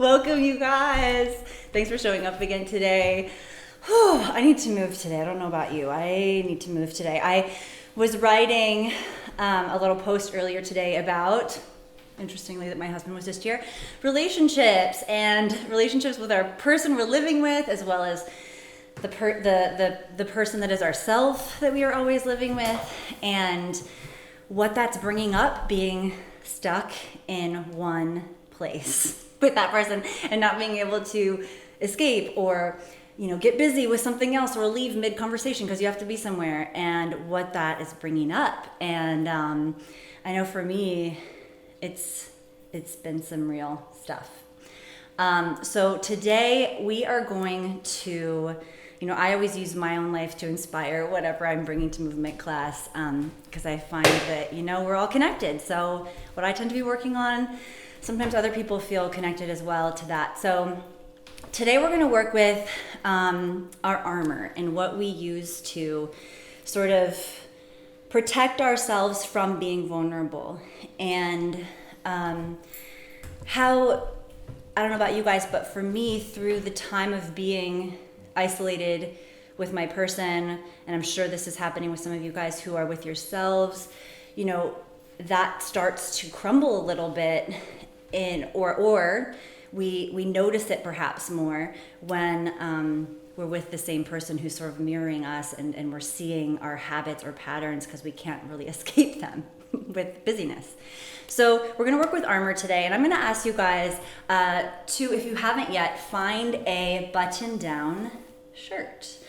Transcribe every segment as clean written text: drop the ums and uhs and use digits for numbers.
Welcome, you guys. Thanks for showing up again today. I need to move today. I don't know about you. I need to move today. I was writing a little post earlier today about, interestingly, that my husband was just here, relationships with our person we're living with, as well as the person that is ourself that we are always living with, and what that's bringing up being stuck in one place with that person and not being able to escape or get busy with something else or leave mid-conversation because you have to be somewhere, and what that is bringing up. And I know for me, it's been some real stuff. So today we are going to, I always use my own life to inspire whatever I'm bringing to movement class, because I find that, we're all connected. So what I tend to be working on, sometimes other people feel connected as well to that. So today we're going to work with our armor and what we use to sort of protect ourselves from being vulnerable, and how, I don't know about you guys, but for me, through the time of being isolated with my person, and I'm sure this is happening with some of you guys who are with yourselves, that starts to crumble a little bit, or we notice it perhaps more when we're with the same person who's sort of mirroring us, and we're seeing our habits or patterns because we can't really escape them with busyness. So we're going to work with armor today, and I'm going to ask you guys to, if you haven't yet, find a button-down shirt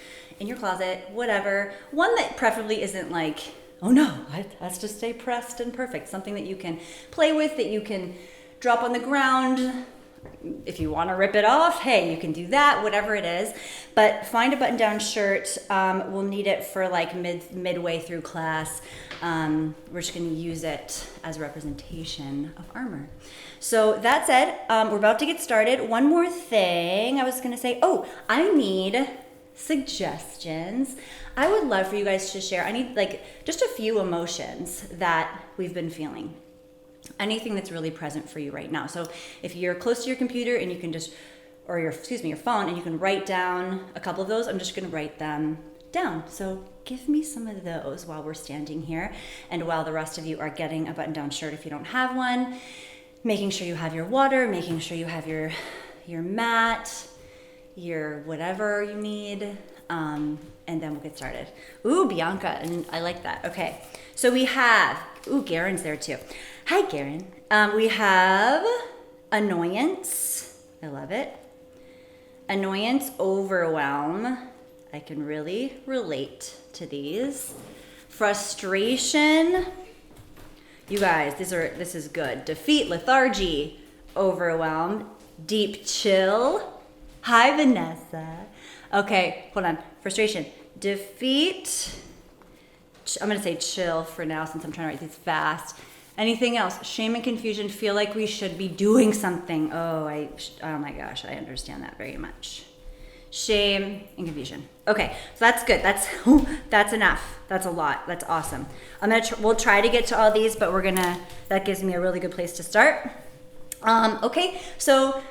in your closet, whatever. One that preferably isn't like, oh no, it has to stay pressed and perfect. Something that you can play with, that you can drop on the ground. If you want to rip it off, hey, you can do that, whatever it is. But find a button-down shirt. We'll need it for like midway through class. We're just going to use it as a representation of armor. So that said, we're about to get started. One more thing I was going to say. Oh, I need suggestions. I would love for you guys to share. I need just a few emotions that we've been feeling. Anything that's really present for you right now. So if you're close to your computer and you can just, or your phone, and you can write down a couple of those, I'm just going to write them down. So give me some of those while we're standing here, and while the rest of you are getting a button-down shirt if you don't have one, making sure you have your water, making sure you have your mat, your whatever you need, and then we'll get started. Ooh, Bianca, and I like that. Okay, so we have, Garen's there too. Hi, Garen. We have annoyance. I love it. Annoyance, overwhelm. I can really relate to these. Frustration. You guys, this is good. Defeat, lethargy, overwhelm, deep chill. Hi, Vanessa. Okay, hold on. Frustration, defeat. I'm going to say chill for now since I'm trying to write these fast. Anything else? Shame and confusion, feel like we should be doing something. Oh my gosh, I understand that very much. Shame and confusion. Okay, so that's good. That's enough. That's a lot. That's awesome. We'll try to get to all these, but that gives me a really good place to start. Okay, so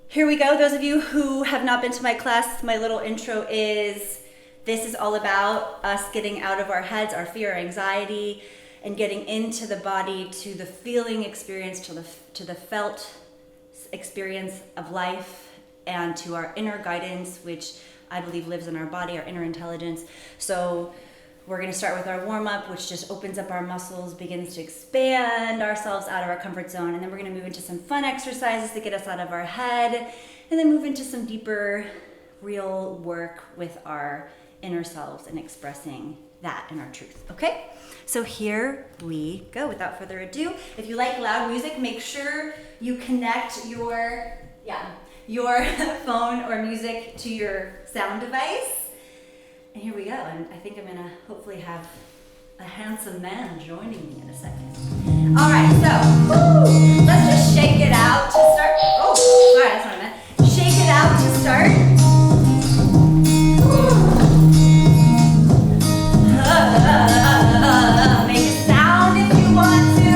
here we go. Those of you who have not been to my class, my little intro is, this is all about us getting out of our heads, our fear, anxiety, and getting into the body, to the feeling experience, to the felt experience of life, and to our inner guidance, which I believe lives in our body, our inner intelligence. So we're going to start with our warm-up, which just opens up our muscles, begins to expand ourselves out of our comfort zone, and then we're going to move into some fun exercises to get us out of our head, and then move into some deeper, real work with our inner selves and expressing that in our truth. Okay? So here we go. Without further ado, if you like loud music, make sure you connect your phone or music to your sound device. And here we go. And I think I'm gonna hopefully have a handsome man joining me in a second. All right, so let's just shake it out to start. Oh, sorry, that's what I meant. Shake it out to start. Make a sound if you want to.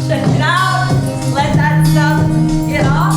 Shake it out. Let that stuff get off.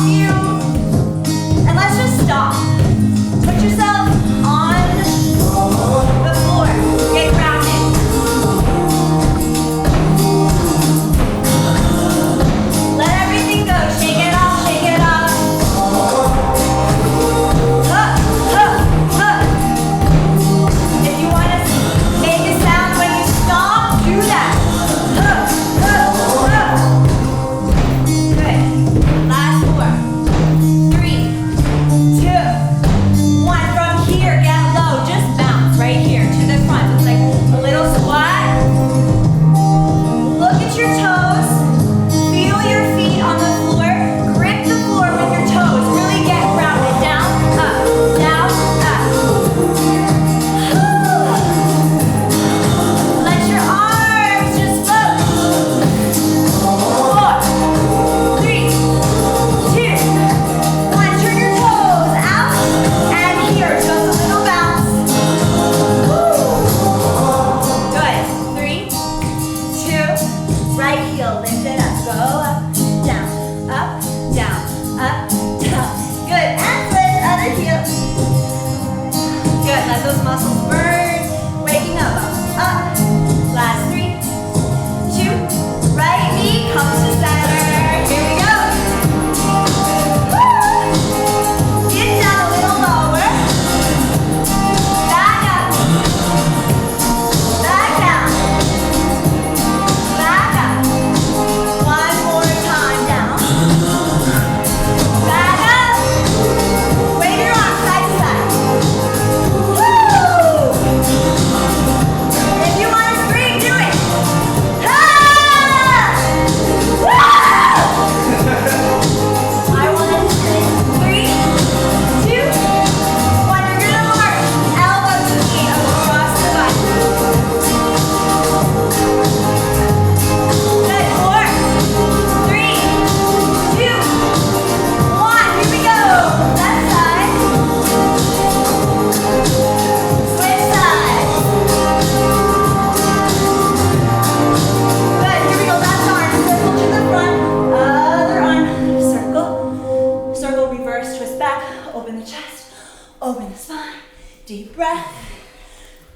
Deep breath.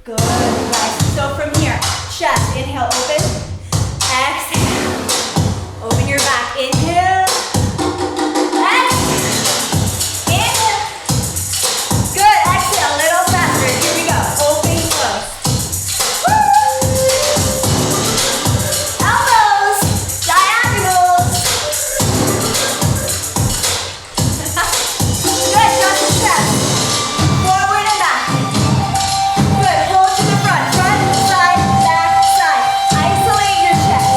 Good, guys. So from here, chest, inhale, open. Exhale. Open your back. Inhale. Exhale. Inhale. Good. Exhale. A little faster. Here we go. Open, close. Woo! Elbows. Diagonals. Good. Just the chest. Forward and back. Good. Hold to the front. Front, side, back, side. Isolate your chest.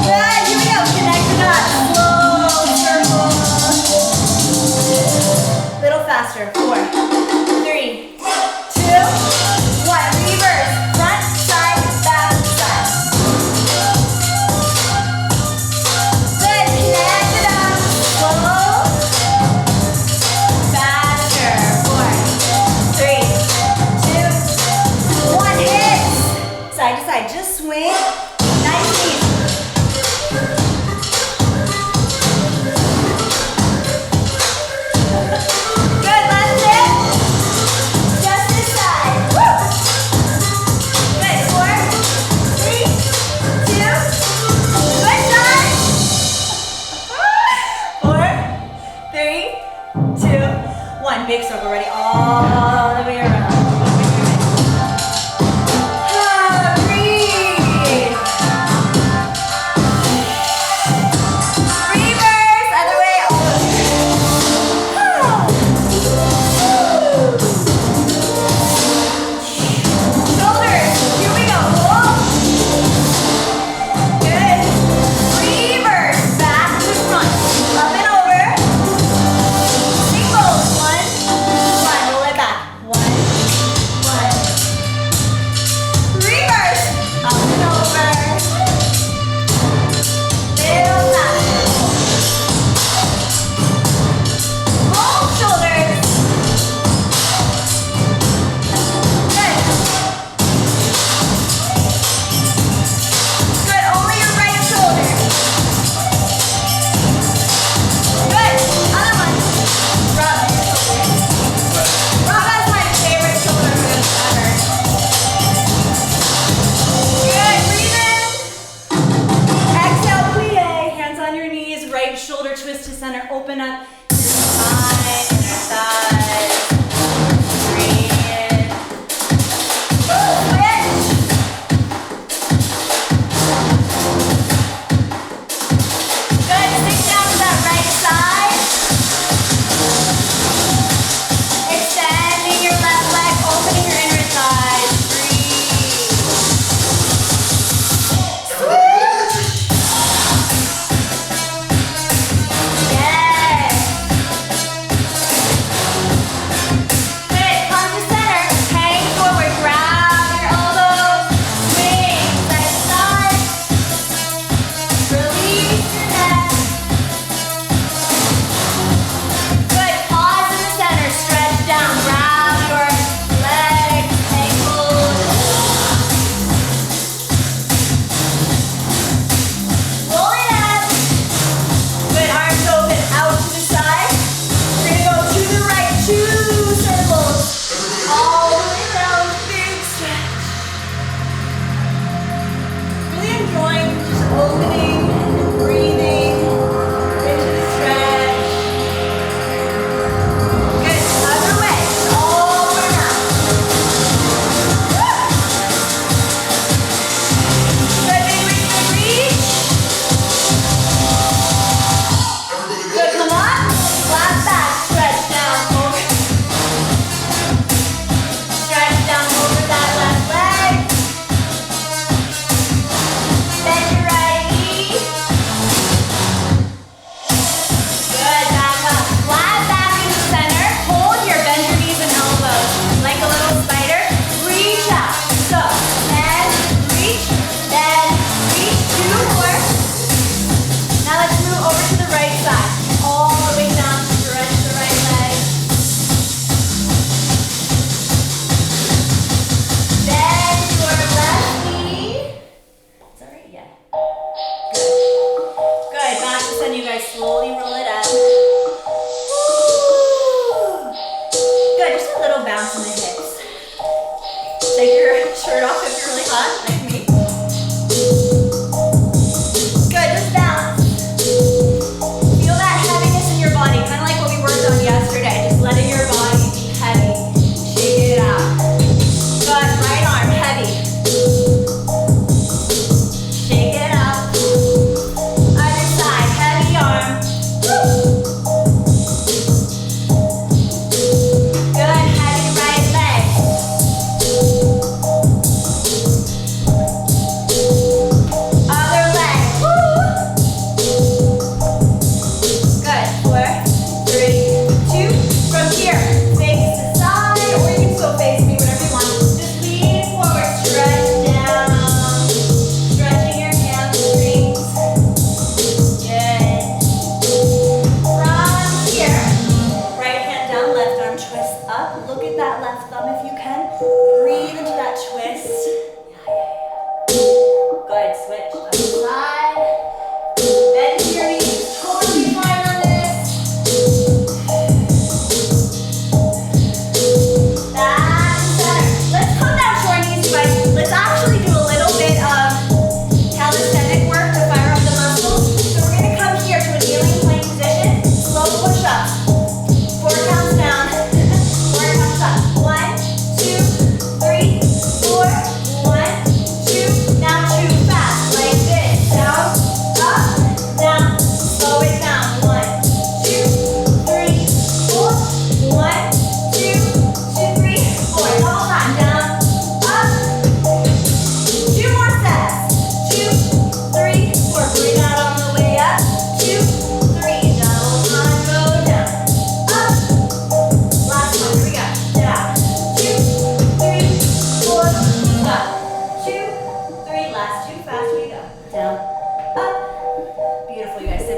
Good. Here we go. Connect the dots. Slow circle. Little faster. 4, 3, 2, 1. Reverse. Front, side, back, side. Good. Connect the dots. Slow. Faster. 4, 3, 2, 1. Hips. Side to side. Just swing. Nice and easy. Good. Left hip. Just this side. Woo. Good. 4, 3, 2. Good job. 4, 3, 2, 1. Big circle. Ready? All the way around. Breathe. Reverse. Other way. All the way. Shoulders. Here we go. Hold. Good. Reverse. Back to front. Up and over. Singles. 1, 1. Roll it back. 1, 1. Reverse. Up and over. Little faster. Hold shoulders. Good. Good. Only your right shoulder. Good. Other one. Rub. Rub is my favorite shoulder move ever. Good. Breathe in. Exhale, plie. Hands on your knees. Right shoulder twist to center. Open up. Side, inner thigh. Breathe. Switch. Good. Sink down to that right side. Extending your left leg, opening your inner thighs. Breathe. Switch. Yes. Good. Come to center. Hang forward. Grab your elbows. Swing side to side. Release your neck. Good. Pause in the center. Stretch down. Grab your legs, ankles. Roll it up. Good. Arms open out to the side. We're gonna go to the right. 2 circles. All the way down. Big stretch. Really enjoying just opening and breathing into the stretch. Good. Other way. All around. Woo. Good. Big reach, big reach. Good. Come on. Flat back. Stretch down over. Stretch down over that left leg. Bend your right knee. Good. Back up. Flat back in the center. Hold here. Bend your knees and elbows like a little spider. Reach out. So, bend, reach, bend, reach. 2 more. Now let's move over to the right side. All the way down. Stretch the right leg. Bend your left knee. Is that right? Yeah. Good. Good. Back to center. You guys slowly roll it up. Woo.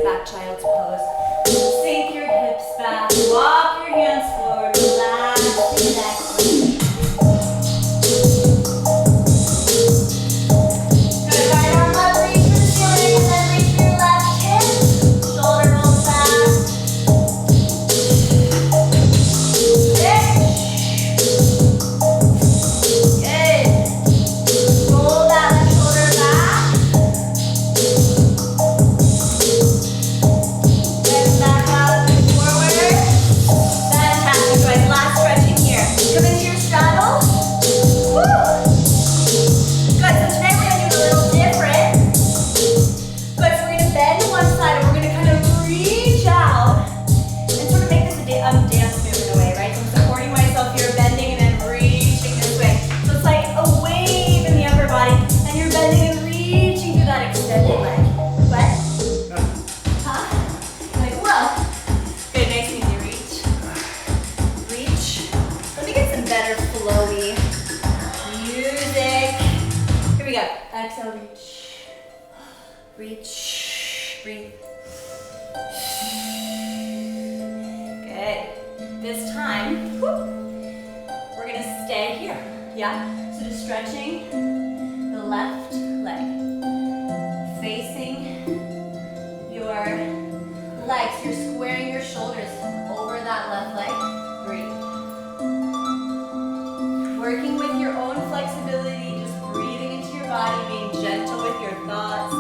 back child's pose. Sink your hips back, walk your hands forward, relax your neck. Good, right arm up, reach for the ceiling, and then reach for your left hip. Shoulder rolls back. Good. Roll that left shoulder back. Then back up and forward. Fantastic, guys. Last stretching here. Come into your straddle. Woo! Good, so today we're gonna do it a little different. Good, so we're gonna bend to one side and we're gonna kind of reach out and sort of make this a dance move in a way, right? So I'm supporting myself here, bending and then reaching this way. So it's like a wave in the upper body and you're bending and reaching through that extended leg. What? Huh? Like, whoa. Good, nice and easy. Reach. Let me get some better flowy music. Here we go. Exhale, reach. Reach. Breathe. Good. This time, we're gonna stay here. Yeah? So just stretching the left leg. Facing your legs. You're squaring your shoulders over that left leg. Breathe. Working with your own flexibility, just breathing into your body, being gentle with your thoughts,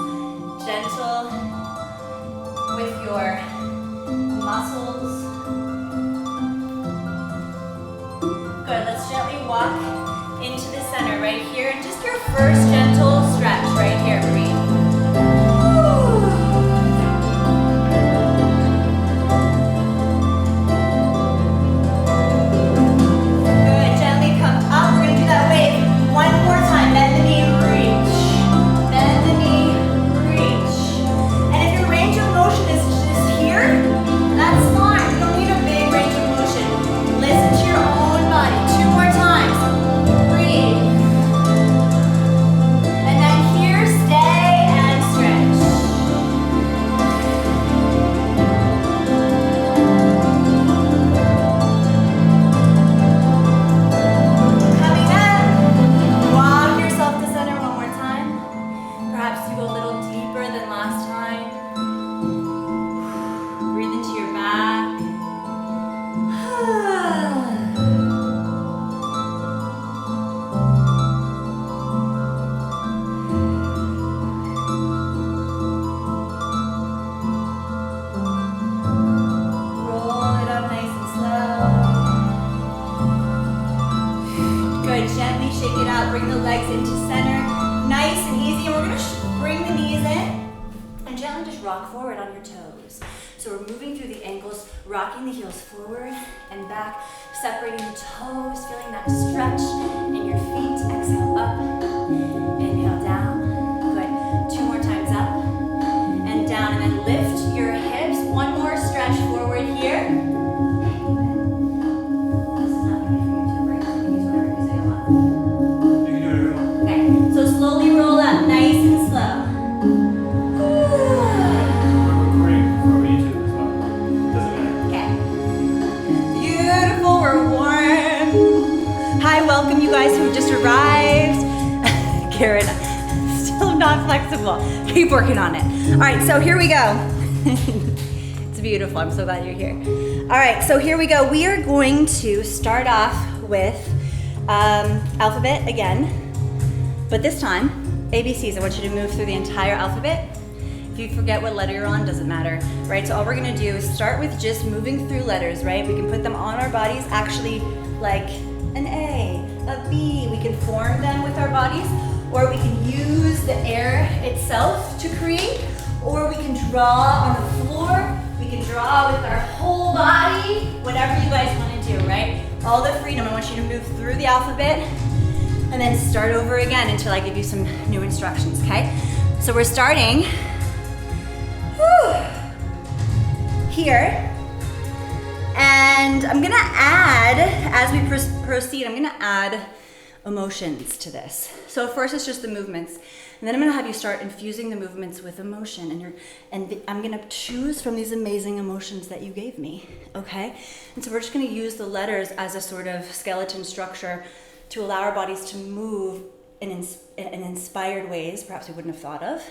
gentle with your muscles. Good, let's gently walk into the center right here. And just your first gentle stretch right here, breathe. Good, gently come up. We're gonna do that wave one more time. Bend the knee, reach. Bend the knee, reach. And if your range of motion is just here, that's fine. You don't need a big range of motion. Listen to your own body. Two more times. Breathe. And then here, stay and stretch. Coming up, walk yourself to center one more time. Perhaps you go a little deeper than last time. Breathe into your back. Roll it up nice and slow. Good, gently shake it out. Bring the legs into center. Nice and easy. And we're gonna bring the knees in and gently just rock forward on your toes. So we're moving through the ankles, rocking the heels forward and back, separating the toes, feeling that stretch in your feet. Exhale up, inhale down. Good. Two more times up and down, and then lift your hips. One more stretch forward here. This is not gonna be for you to break. You can use whatever music you want. You can do it everyone. Okay, so slowly roll up, nice and slow. We're recording for YouTube as well. Doesn't matter. Okay. Beautiful, we're warm. Hi, welcome you guys who just arrived. Karen, still not flexible. Keep working on it. All right, so here we go. It's beautiful, I'm so glad you're here. All right, so here we go. We are going to start off with alphabet again, but this time, ABCs. I want you to move through the entire alphabet. If you forget what letter you're on, doesn't matter, right? So all we're gonna do is start with just moving through letters, right? We can put them on our bodies, actually like an A, a B. We can form them with our bodies, or we can use the air itself to create, or we can draw on the floor. We can draw with our whole body, whatever you guys wanna do, right? All the freedom. I want you to move through the alphabet and then start over again until I give you some new instructions, okay? So we're starting here, and I'm gonna add, as we proceed, I'm gonna add emotions to this. So first it's just the movements. And then I'm gonna have you start infusing the movements with emotion, I'm gonna choose from these amazing emotions that you gave me, okay? And so we're just gonna use the letters as a sort of skeleton structure to allow our bodies to move in inspired ways, perhaps we wouldn't have thought of,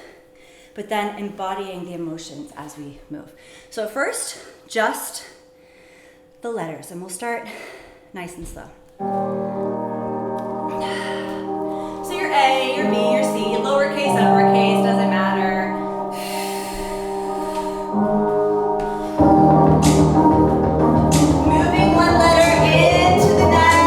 but then embodying the emotions as we move. So first, just the letters, and we'll start nice and slow. So your A, your B, your C, lowercase, uppercase, doesn't matter. Moving one letter into the next.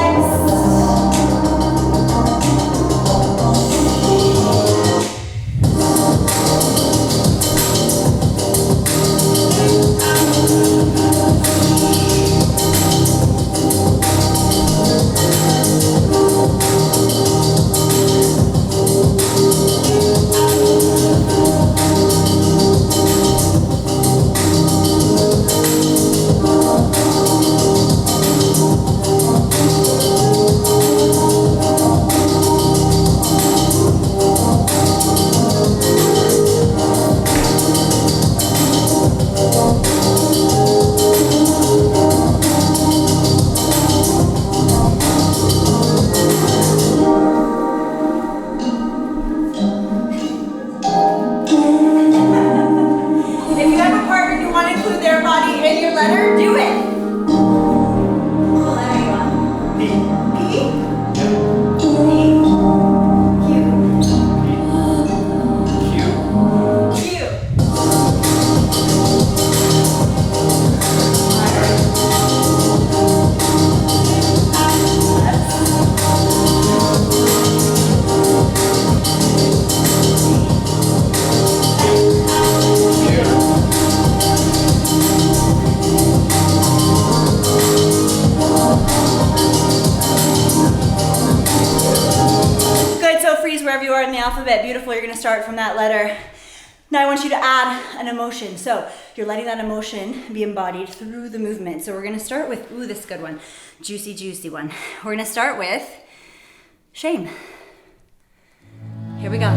Beautiful, you're gonna start from that letter. Now I want you to add an emotion. So you're letting that emotion be embodied through the movement. So we're gonna start with, ooh, this is a good one. Juicy, juicy one. We're gonna start with shame. Here we go.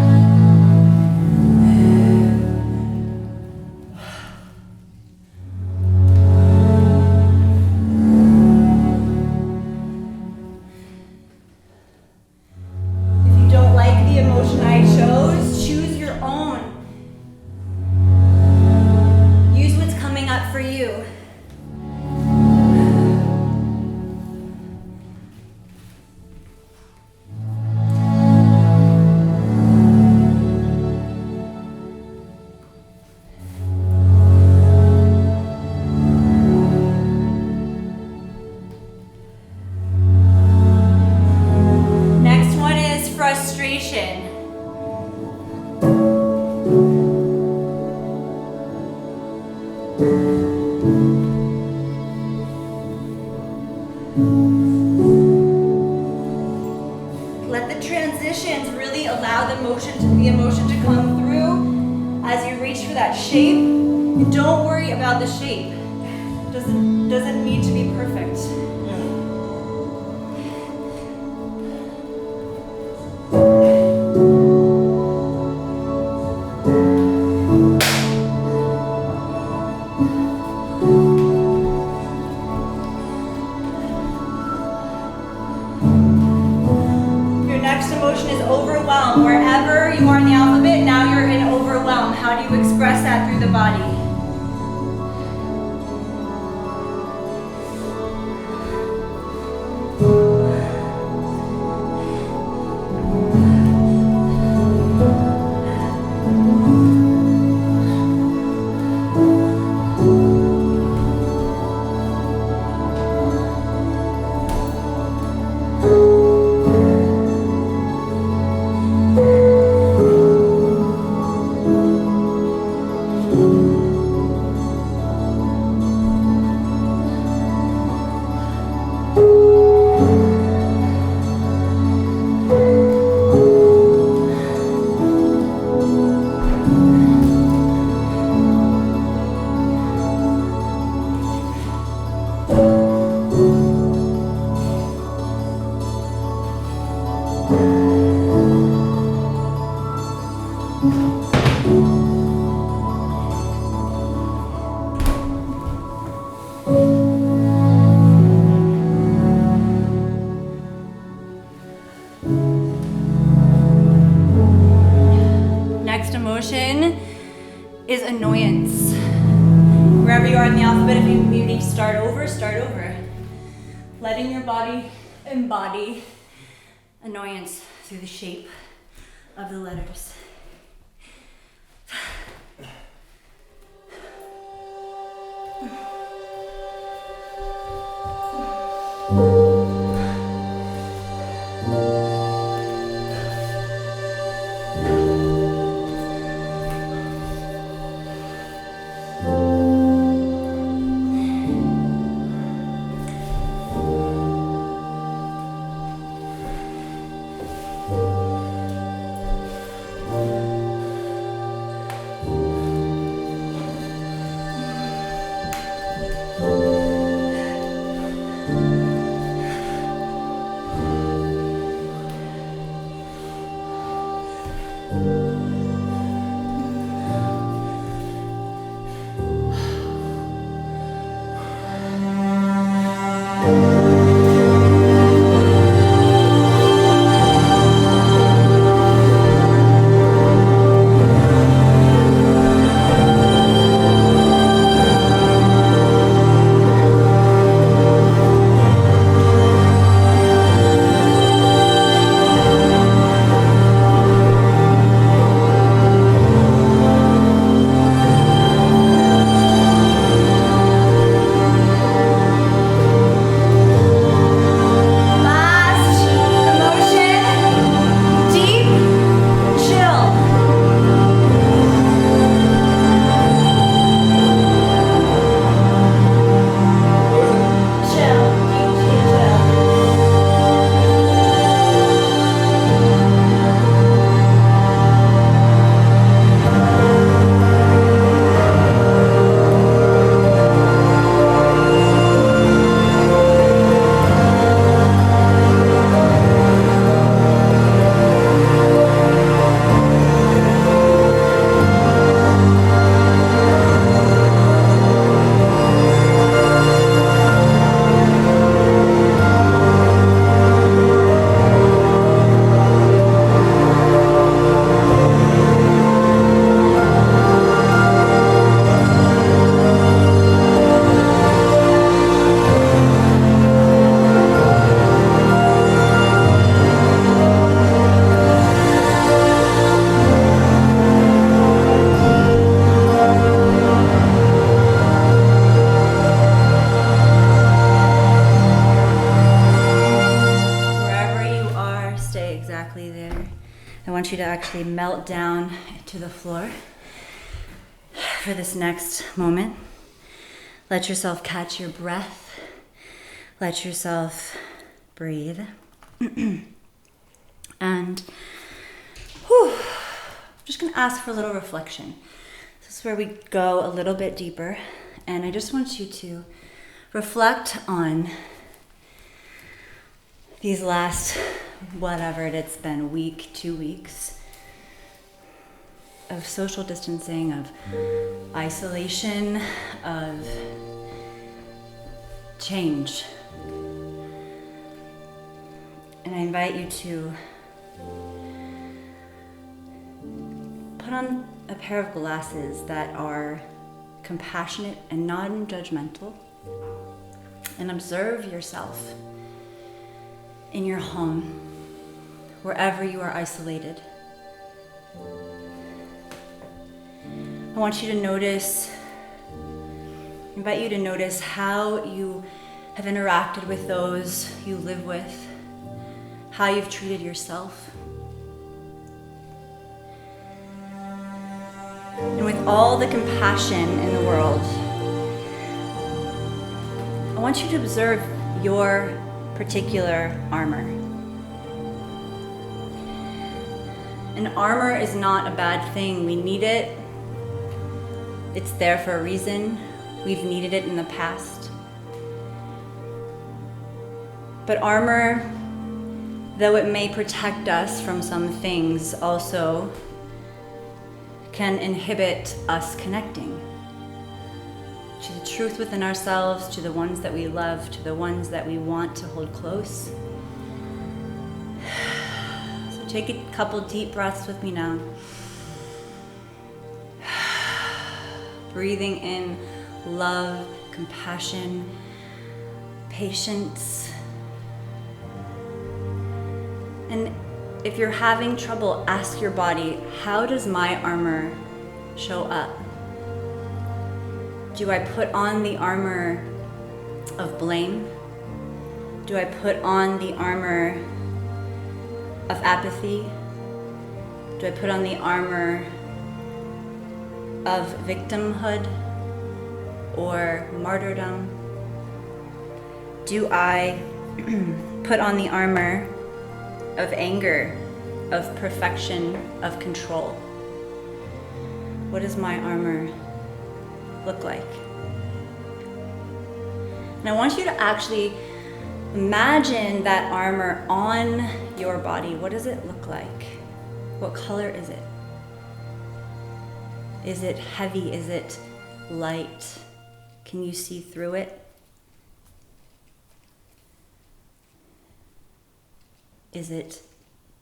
Let the transitions really allow the emotion to come through as you reach for that shape. And don't worry about the shape. Doesn't need to be perfect. Wherever you are in the alphabet, now you're in overwhelm. How do you express that through the body? Thank you. annoyance. Wherever you are in the alphabet, if you need to start over, start over. Letting your body embody annoyance through the shape of the letters. I want you to actually melt down to the floor for this next moment. Let yourself catch your breath. Let yourself breathe. And I'm just going to ask for a little reflection. This is where we go a little bit deeper. And I just want you to reflect on these last, whatever it's been, week, 2 weeks of social distancing, of isolation, of change. And I invite you to put on a pair of glasses that are compassionate and non-judgmental, and observe yourself in your home, wherever you are isolated. I want you to invite you to notice how you have interacted with those you live with, how you've treated yourself. And with all the compassion in the world, I want you to observe your particular armor. And armor is not a bad thing. We need it. It's there for a reason. We've needed it in the past. But armor, though it may protect us from some things, also can inhibit us connecting to the truth within ourselves, to the ones that we love, to the ones that we want to hold close. So take a couple deep breaths with me now. Breathing in love, compassion, patience. And if you're having trouble, ask your body, how does my armor show up? Do I put on the armor of blame? Do I put on the armor of apathy? Do I put on the armor of victimhood or martyrdom? Do I put on the armor of anger, of perfection, of control? What does my armor look like? And I want you to actually imagine that armor on your body. What does it look like? What color is it? Is it heavy? Is it light? Can you see through it? Is it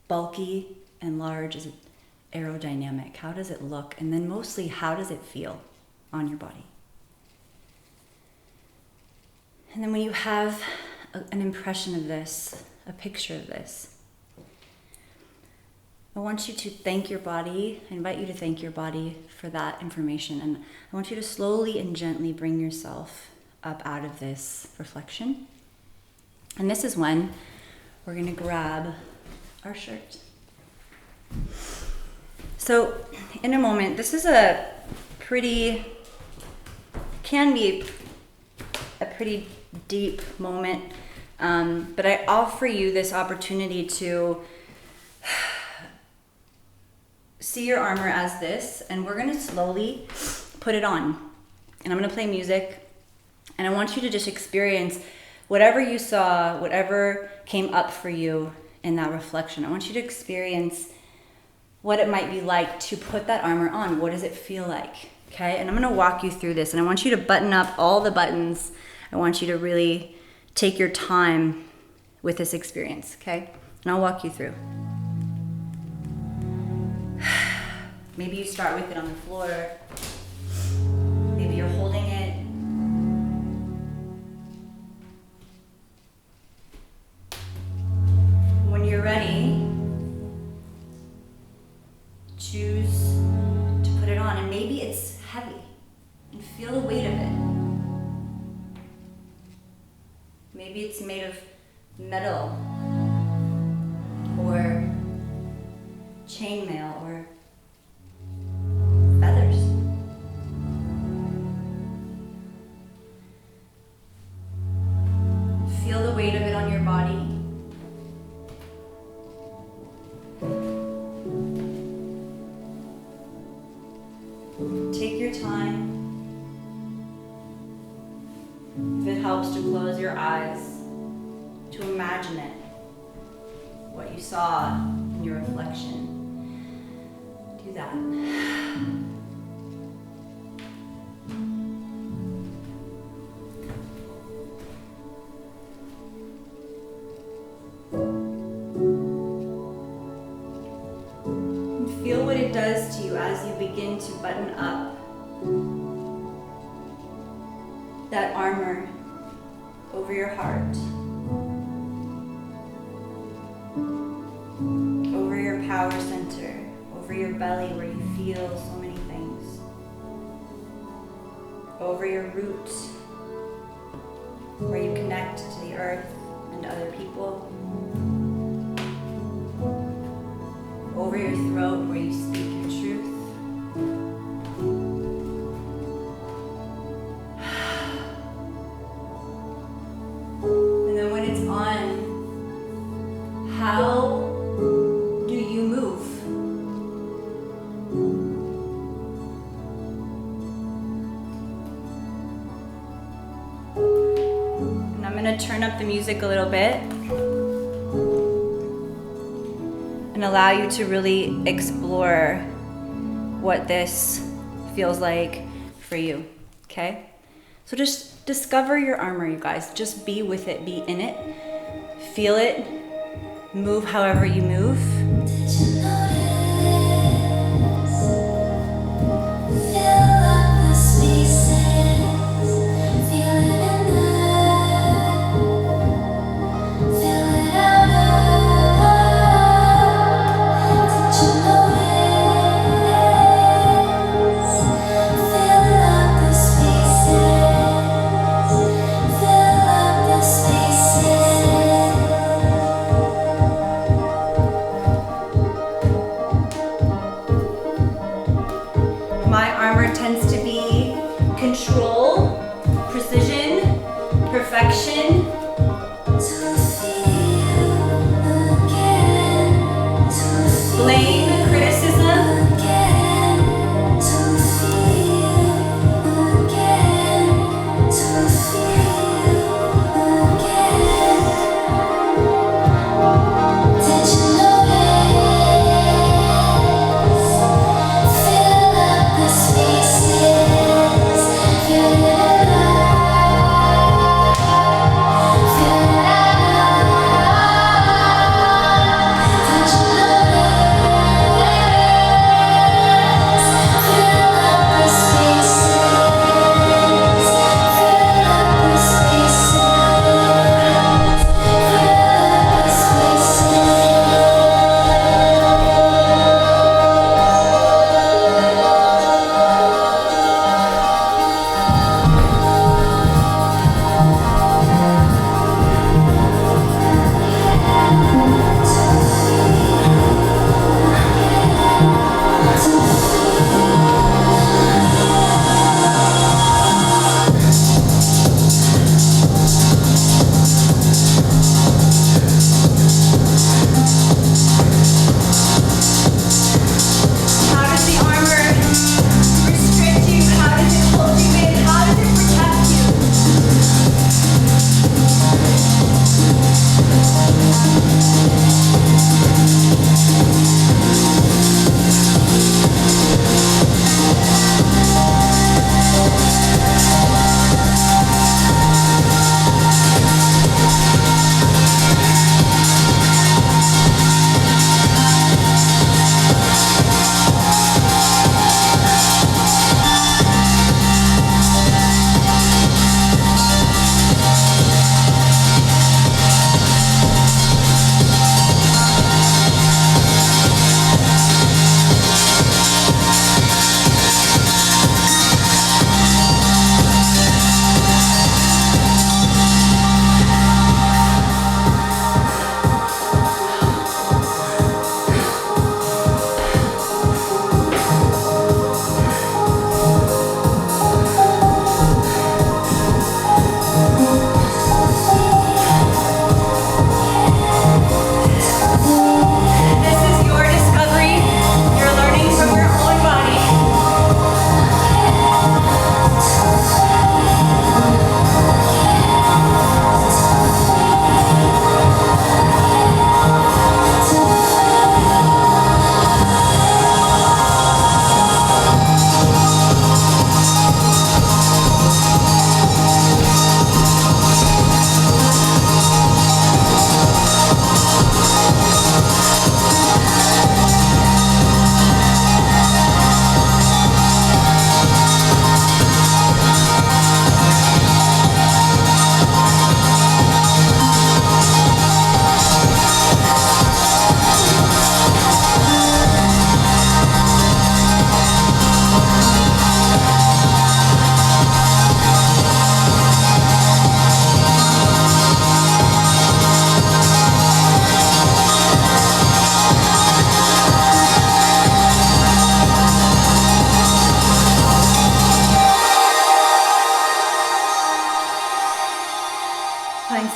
bulky and large? Is it aerodynamic? How does it look? And then mostly, how does it feel on your body? And then when you have an impression of this, a picture of this, I want you to thank your body. I invite you to thank your body for that information. And I want you to slowly and gently bring yourself up out of this reflection. And this is when we're going to grab our shirt. So in a moment, this is can be a pretty deep moment, but I offer you this opportunity to see your armor as this, and we're going to slowly put it on. And I'm going to play music, and I want you to just experience whatever you saw, whatever came up for you in that reflection. I want you to experience what it might be like to put that armor on. What does it feel like? Okay, and I'm going to walk you through this, and I want you to button up all the buttons. I want you to really take your time with this experience, okay? And I'll walk you through. Maybe you start with it on the floor. Maybe you're holding it. When you're ready, choose to put it on. And maybe it's heavy. And feel the weight of it. Maybe it's made of metal or chainmail or feathers. Feel the weight of it on your body. Take your time. If it helps to close your eyes, to imagine it, what you saw in your reflection. Do that. And feel what it does to you as you begin to button up that armor over your heart, over your power center, over your belly where you feel so many things, over your roots where you connect to the earth and other people, over your throat where you speak your truth. And then when it's on, how do you move? And I'm going to turn up the music a little bit and allow you to really explore what this feels like for you, okay? So just discover your armor, you guys. Just be with it, be in it, feel it, move however you move. Feel like the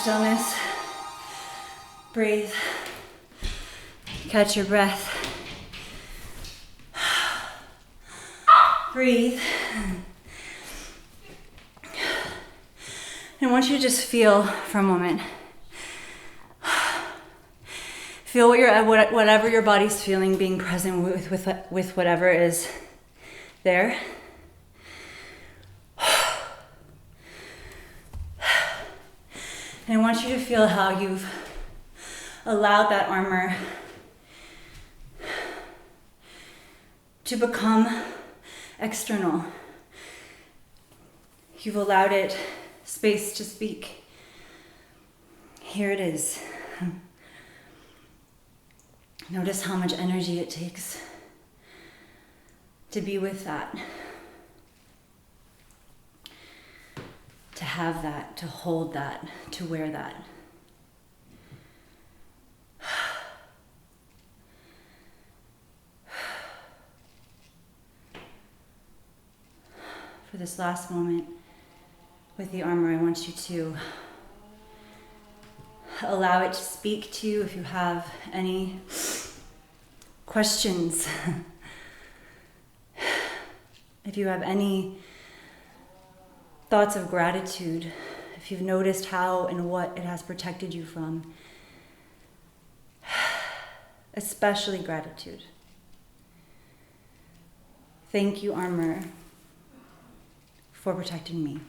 stillness. Breathe. Catch your breath. Breathe. And I want you to just feel for a moment. Feel whatever your body's feeling, being present with whatever is there. And I want you to feel how you've allowed that armor to become external. You've allowed it space to speak. Here it is. Notice how much energy it takes to be with that, to have that, to hold that, to wear that. For this last moment with the armor, I want you to allow it to speak to you if you have any questions. If you have any thoughts of gratitude, if you've noticed how and what it has protected you from, especially gratitude. Thank you, armor, for protecting me.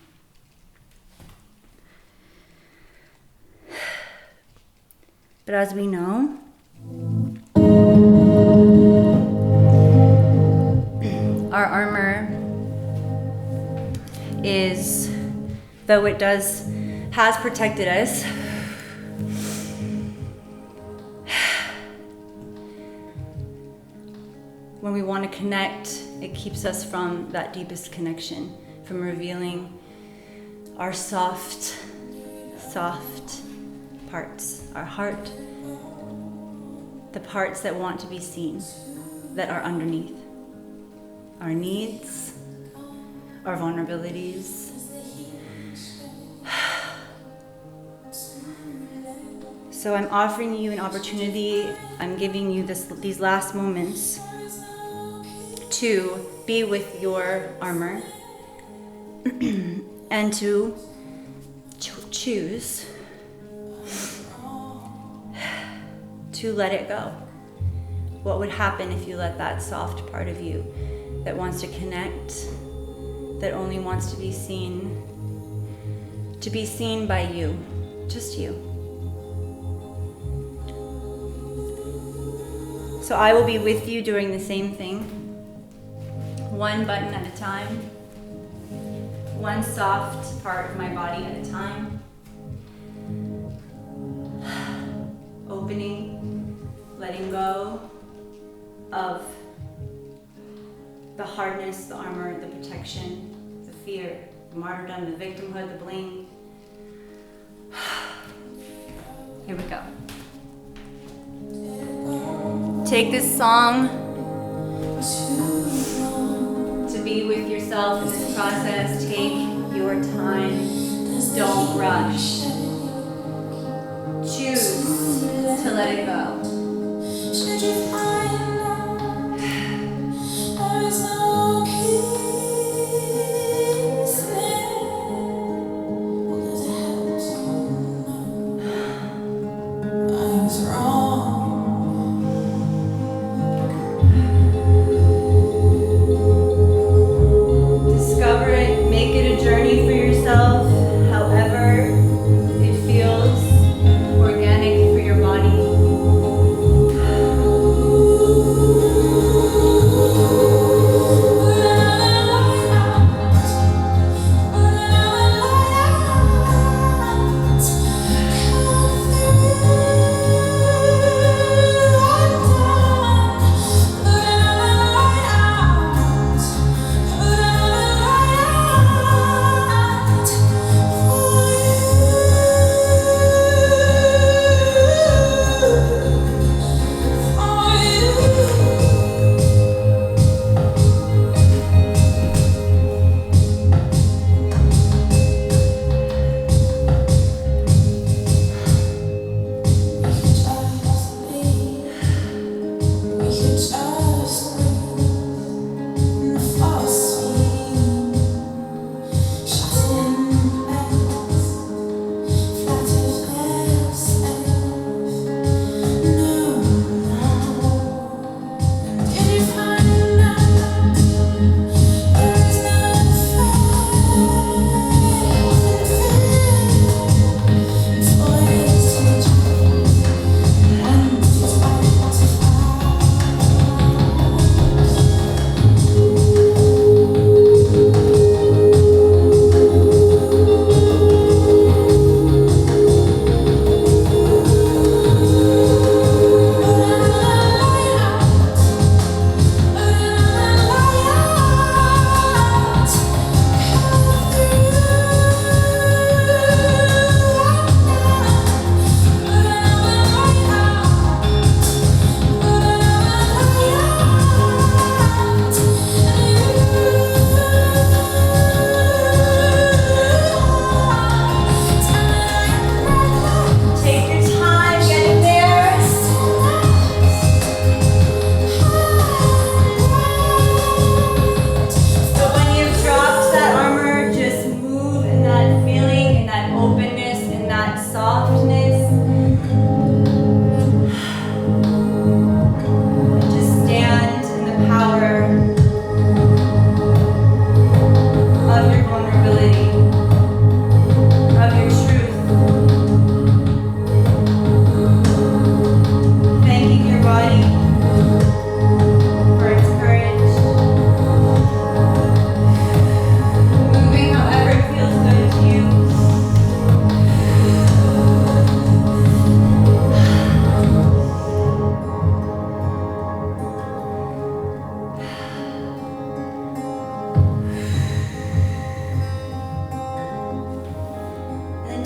But as we know, our armor is, though it has protected us, when we want to connect, it keeps us from that deepest connection, from revealing our soft parts, our heart, the parts that want to be seen, that are underneath, our needs, our vulnerabilities. So I'm offering you an opportunity, I'm giving you these last moments to be with your armor and to choose to let it go. What would happen if you let that soft part of you that wants to connect, that only wants to be seen by you, just you. So I will be with you doing the same thing, one button at a time, one soft part of my body at a time. Opening, letting go of the hardness, the armor, the protection, the fear, the martyrdom, the victimhood, the blame. Here we go. Take this song to be with yourself in this process. Take your time. Don't rush. Choose to let it go. Should you find there is no peace there? Well, there's a heaven somewhere. I was wrong. Discover it, make it a journey for yourself, however it feels organic for your body.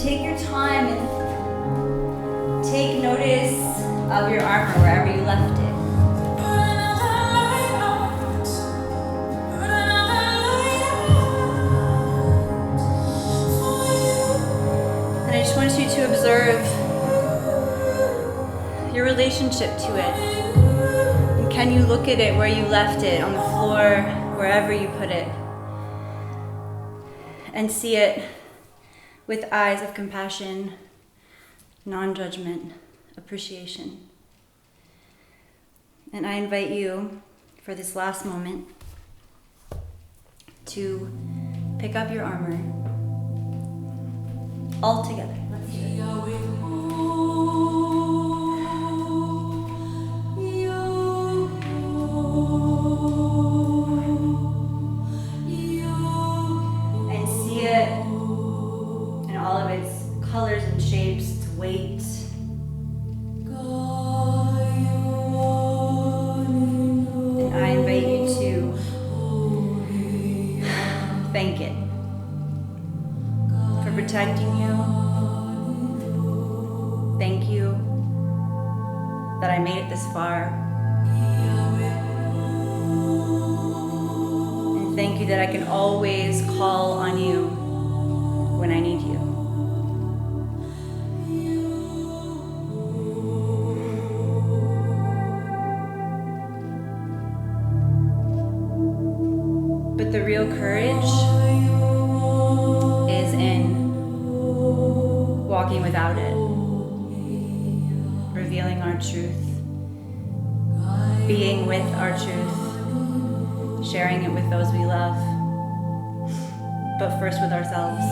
take your time and take notice of your armor wherever you left it. And I just want you to observe your relationship to it. And can you look at it where you left it, on the floor, wherever you put it, and see it with eyes of compassion, non-judgment, appreciation. And I invite you, for this last moment, to pick up your armor all together. Let's do it. And see it in all of its colors and shapes, its weight. And I invite you to thank it for protecting you. Thank you that I made it this far. And thank you that I can always call on you when I need you. But the real courage is in walking without it, revealing our truth, being with our truth, sharing it with those we love, but first with ourselves,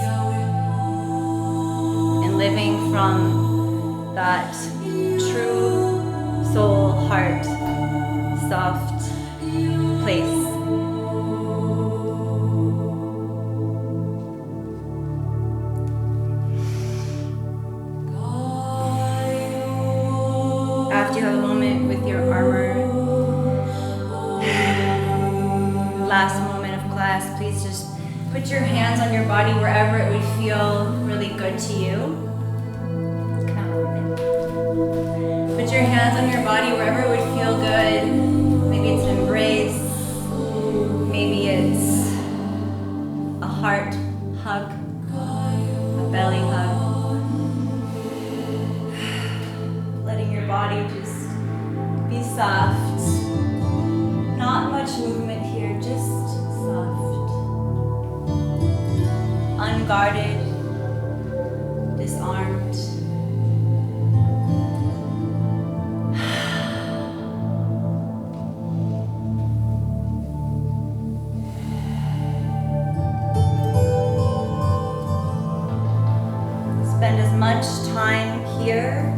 and living from that true soul, heart, soft place. After you have a moment with your armor, last moment of class, please just put your hands on your body wherever it would feel really good to you. Come out with it. Put your hands on your body wherever it would feel good. Maybe it's an embrace. Maybe it's a heart hug, a belly hug. Letting your body just be soft. Not much movement here, just soft. Unguarded, disarmed. Spend as much time here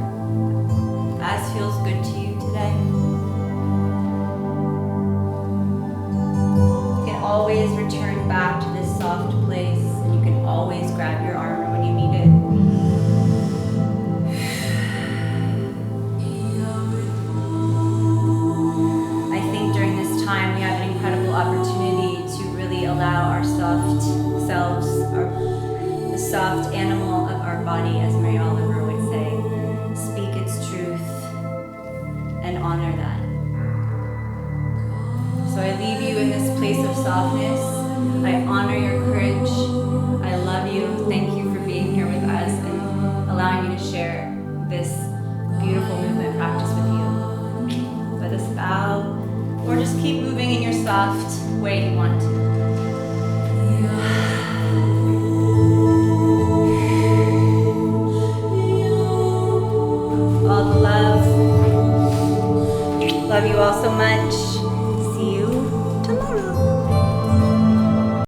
as feels good to you today. You can always return back to this soft place, and you can always grab your armor when you need it. I think during this time we have an incredible opportunity to really allow our soft selves, the soft animal of our body, as Mary Oliver would say, speak its truth and honor that. So I leave you in this place of softness. I